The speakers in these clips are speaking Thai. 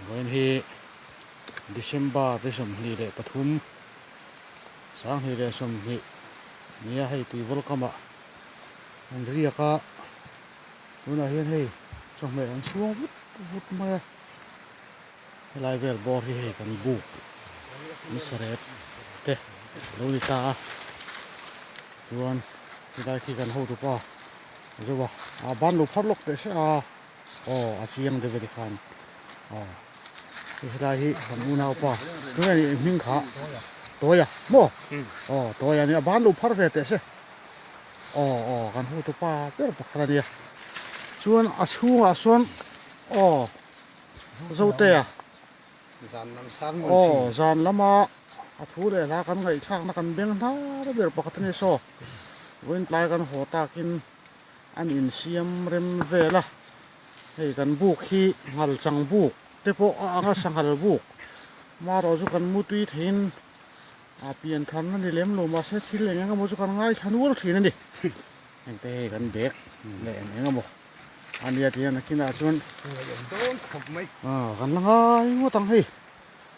วันที่ดิเซมบาร์ดิสมฮีเลปทุมสางฮีเลสมฮีเนี่ยให้ตีวอลกัมะอันเรียกวันนั้นเห็นให้สมัยอันช่วงวุดมาไลเวลบอร์ที่ให้กันบุกมิสเรตเตะลูนิตาจวนที่ได้ที่กันหูตุป้าจะว่าบ้านลูกพัดลูกเตะอาเชียงเดวิดคันที่ได้ที่ทำอุณหภูมินี่มิงขาตัวยาโม่ตัวยาเนี่ยบ้านลูกพัดเตะเสกันหูตุป้าเปล่าขนาดนี้ชวนส่วนเจ้าเตะจานละมาทูเลยละกันไงช่างนักกันเบี้ยงท่าเรื่องปกตินี่โซ่เว้นไล่กันหัวตากินอันอินเซียมเรมเวล่ะให้กันบุกขี้หัลจังบุกเดี๋ยวพออาสังหัลบุกมาเราจะกันมุตุยทินเปลี่ยนทันนั่นดิเลี้ยมลงมาเสียทีเลยงั้นก็มุจะกันง่ายทันวัวทีนั่นดิยังเตะกันเบรกเลยงั้นก็บอกอันนี้ที่นักกินอาชวนกันละง่ายว่าตั้งให้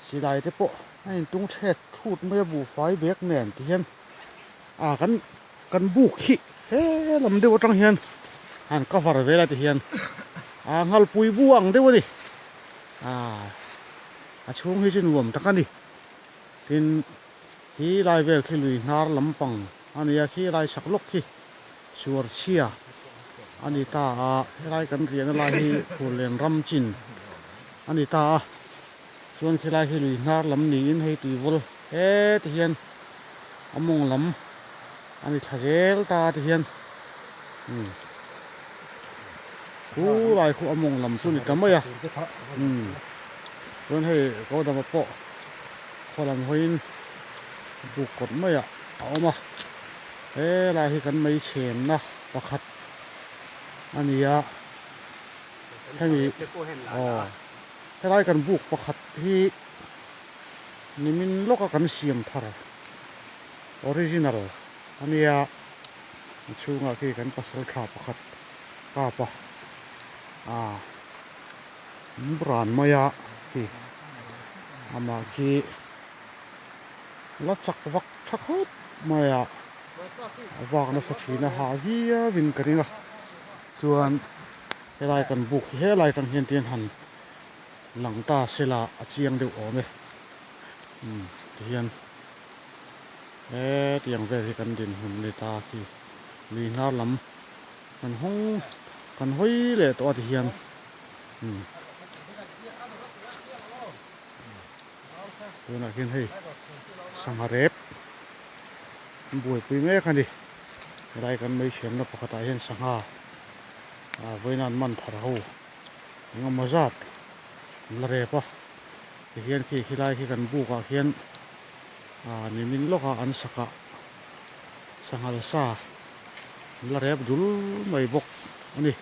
สีได้เดี๋ยวพอให้ตุ้งเช็ดชูดไม่บูไฟเบรกแน่นที่เห็นกันบุกขี้ลำเดียวตั้งเห็นหันก็ฟาร์เวลาที่เห็นงัลปุยบวงเดียวดิช่วงให้ฉันรวมตั้งกันดิทินที่ไลเวลที่ลุยนาร์ลำปังอันนี้ที่ไลสักลกที่ชัวร์เชียอันนี้ตาไลกันเรียนไลที่ผู้เรียนรำจินอันนี้ตาส่วนที่ไลที่ลุยนาร์ลำนี้ให้ตีวอลที่เห็นมงลำอันนี้ทะเลตาที่เห็นคู่ไลคู่มงลำส่วนนี้ทำไมส่วนให้เขาทำมาโปะคนละคนบุกกดไม่เอามาไลที่กันไม่เชื่อนะประคัดอันนี้ให้มีให้ไล่กันบุกประคัดที่นี่มันโลกกันเสียมทาร์ออริจินัลอันนี้ช่วงที่กันปัสสาวะประคัดกาปะบรานมายาที่มาที่ลัดจักวักชักฮับมายาวางนัสชีนะฮะวินกันนี่นะส่วนให้ไล่กันบุกให้ไล่จังเฮียนเตียนหันหลังตาเสลาเจียงเดียวอ๋อไหมเทียนเตียงเวทีกันดินหุ่นในตาที่ลีน่าล้ำมันห้องกันห้อยเลยตัวเทียนดูน่ากินให้สังหารบวยปีเมฆกันดิไล่กันไม่เชื่อมนะปกติเห็นสังหาเวนันมันทารายังมาจัดละเรปะเห็นขี้ไล่ขี้กันบุกเห็นนี่มินโลกอันสักสังหารซาละเรปดุลไม่บกอันนี้